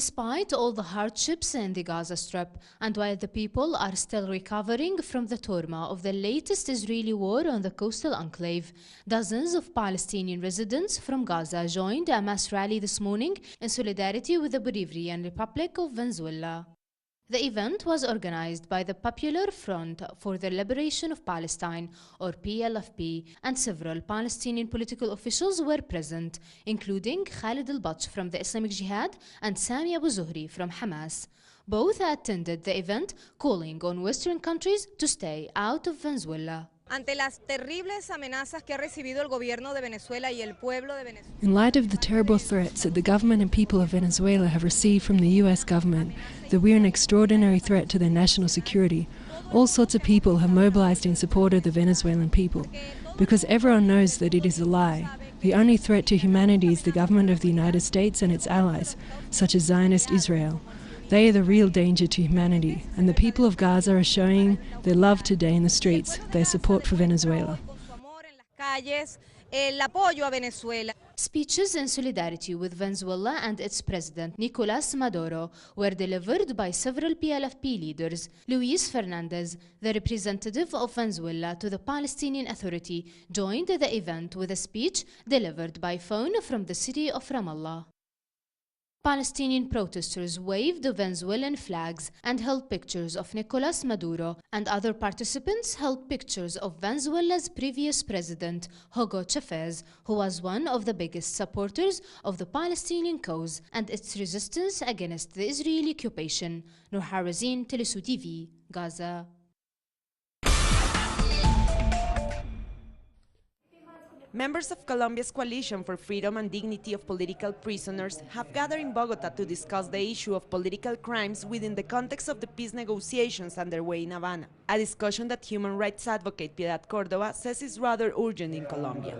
Despite all the hardships in the Gaza Strip, and while the people are still recovering from the trauma of the latest Israeli war on the coastal enclave, dozens of Palestinian residents from Gaza joined a mass rally this morning in solidarity with the Bolivarian Republic of Venezuela. The event was organized by the Popular Front for the Liberation of Palestine, or PLFP, and several Palestinian political officials were present, including Khalid al-Batsh from the Islamic Jihad and Sami Abu Zuhri from Hamas. Both attended the event, calling on Western countries to stay out of Venezuela. Ante las terribles amenazas que ha recibido el gobierno de Venezuela y el pueblo de Venezuela. In light of the terrible threats that the government and people of Venezuela have received from the US government, that we're an extraordinary threat to their national security, all sorts of people have mobilized in support of the Venezuelan people, because everyone knows that it is a lie. The only threat to humanity is the government of the United States and its allies, such as Zionist Israel. They are the real danger to humanity, and the people of Gaza are showing their love today in the streets, their support for Venezuela. Speeches in solidarity with Venezuela and its president, Nicolás Maduro, were delivered by several PLFP leaders. Luis Fernandez, the representative of Venezuela to the Palestinian Authority, joined the event with a speech delivered by phone from the city of Ramallah. Palestinian protesters waved the Venezuelan flags and held pictures of Nicolás Maduro, and other participants held pictures of Venezuela's previous president, Hugo Chavez, who was one of the biggest supporters of the Palestinian cause and its resistance against the Israeli occupation. Nur Harazin, teleSUR TV, Gaza. Members of Colombia's Coalition for Freedom and Dignity of Political Prisoners have gathered in Bogotá to discuss the issue of political crimes within the context of the peace negotiations underway in Havana, a discussion that human rights advocate Piedad Córdoba says is rather urgent in Colombia.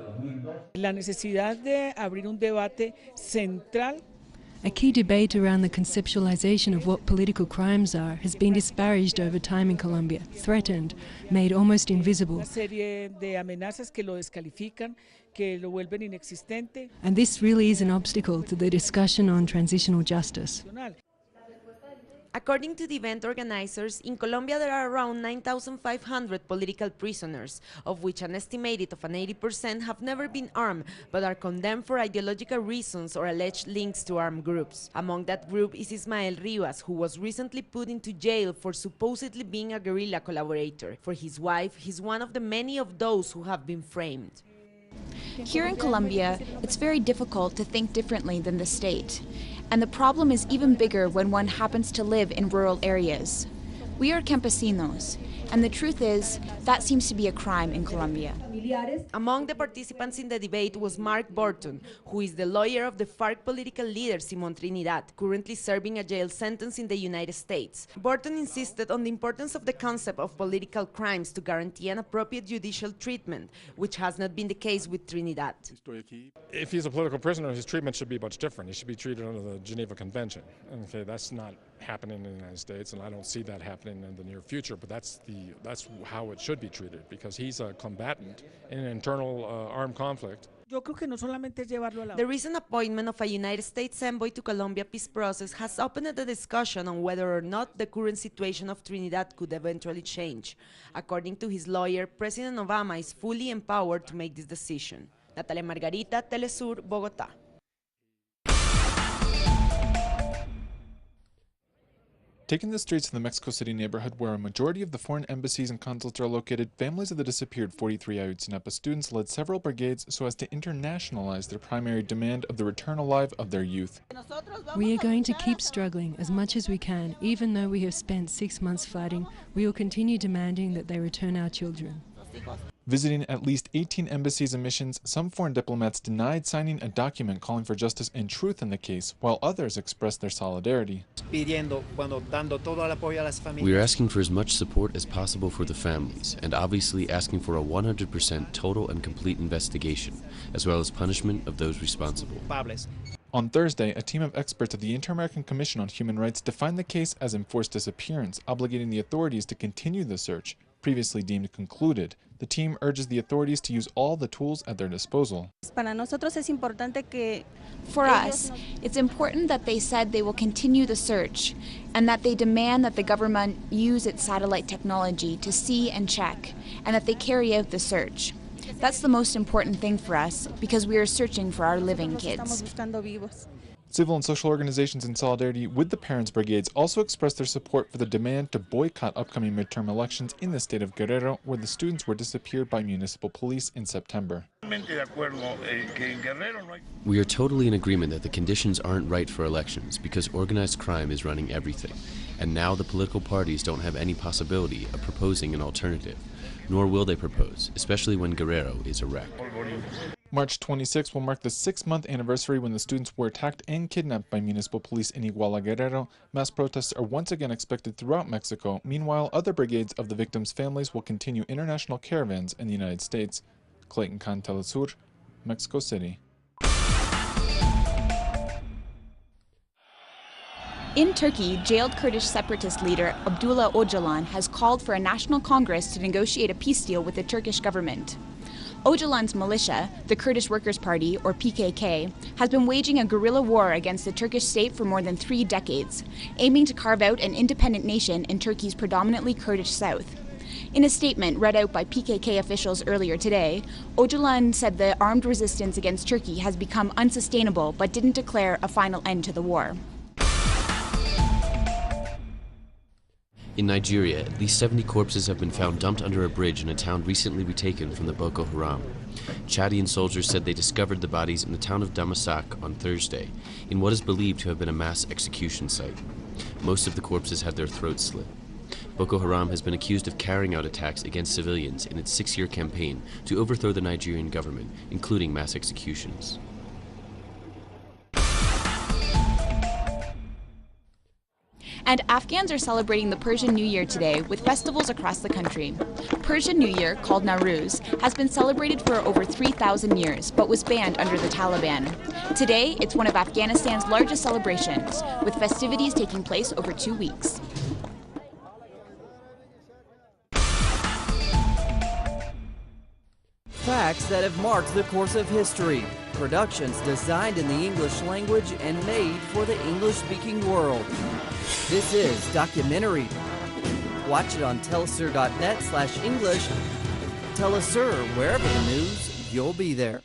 La necesidad de abrir un debate central. A key debate around the conceptualization of what political crimes are has been disparaged over time in Colombia, threatened, made almost invisible. Una serie de amenazas que lo descalifican, que lo vuelven inexistente. And this really is an obstacle to the discussion on transitional justice. According to the event organizers, in Colombia there are around 9,500 political prisoners, of which an estimated of an 80% have never been armed, but are condemned for ideological reasons or alleged links to armed groups. Among that group is Ismael Rivas, who was recently put into jail for supposedly being a guerrilla collaborator. For his wife, he's one of the many of those who have been framed. Here in Colombia, it's very difficult to think differently than the state. And the problem is even bigger when one happens to live in rural areas. We are campesinos, and the truth is, that seems to be a crime in Colombia. Among the participants in the debate was Mark Burton, who is the lawyer of the FARC political leader Simón Trinidad, currently serving a jail sentence in the United States. Burton insisted on the importance of the concept of political crimes to guarantee an appropriate judicial treatment, which has not been the case with Trinidad. If he's a political prisoner, his treatment should be much different. He should be treated under the Geneva Convention. Okay, that's not happening in the United States, and I don't see that happening in the near future, but that's how it should be treated, because he's a combatant in an internal armed conflict. The recent appointment of a United States envoy to Colombia peace process has opened the discussion on whether or not the current situation of Trinidad could eventually change. According to his lawyer, President Obama is fully empowered to make this decision. Natalia Margarita, teleSUR, Bogotá. Taking the streets of the Mexico City neighborhood where a majority of the foreign embassies and consulates are located, families of the disappeared 43 Ayotzinapa students led several brigades so as to internationalize their primary demand of the return alive of their youth. We are going to keep struggling as much as we can. Even though we have spent 6 months fighting, we will continue demanding that they return our children. Visiting at least 18 embassies and missions, some foreign diplomats denied signing a document calling for justice and truth in the case, while others expressed their solidarity. We are asking for as much support as possible for the families, and obviously asking for a 100% total and complete investigation, as well as punishment of those responsible. On Thursday, a team of experts of the Inter-American Commission on Human Rights defined the case as enforced disappearance, obligating the authorities to continue the search. previously deemed concluded. The team urges the authorities to use all the tools at their disposal. For us, it's important that they said they will continue the search and that they demand that the government use its satellite technology to see and check, and that they carry out the search. That's the most important thing for us because we are searching for our living kids. Civil and social organizations in solidarity with the Parents' Brigades also expressed their support for the demand to boycott upcoming midterm elections in the state of Guerrero, where the students were disappeared by municipal police in September. We are totally in agreement that the conditions aren't right for elections because organized crime is running everything, and now the political parties don't have any possibility of proposing an alternative, nor will they propose, especially when Guerrero is a wreck. March 26 will mark the 6-month anniversary when the students were attacked and kidnapped by municipal police in Iguala, Guerrero. Mass protests are once again expected throughout Mexico. Meanwhile, other brigades of the victims' families will continue international caravans in the United States. Clayton Khan, teleSUR, Mexico City. In Turkey, jailed Kurdish separatist leader Abdullah Öcalan has called for a national congress to negotiate a peace deal with the Turkish government. Öcalan's militia, the Kurdish Workers' Party, or PKK, has been waging a guerrilla war against the Turkish state for more than 3 decades, aiming to carve out an independent nation in Turkey's predominantly Kurdish south. In a statement read out by PKK officials earlier today, Öcalan said the armed resistance against Turkey has become unsustainable but didn't declare a final end to the war. In Nigeria, at least 70 corpses have been found dumped under a bridge in a town recently retaken from the Boko Haram. Chadian soldiers said they discovered the bodies in the town of Damasak on Thursday, in what is believed to have been a mass execution site. Most of the corpses had their throats slit. Boko Haram has been accused of carrying out attacks against civilians in its 6-year campaign to overthrow the Nigerian government, including mass executions. And Afghans are celebrating the Persian New Year today with festivals across the country. Persian New Year, called Nowruz, has been celebrated for over 3,000 years, but was banned under the Taliban. Today, it's one of Afghanistan's largest celebrations, with festivities taking place over 2 weeks. Facts that have marked the course of history. Productions designed in the English language and made for the English-speaking world. This is Documentary. Watch it on telesur.net/English. teleSUR, wherever the news, you'll be there.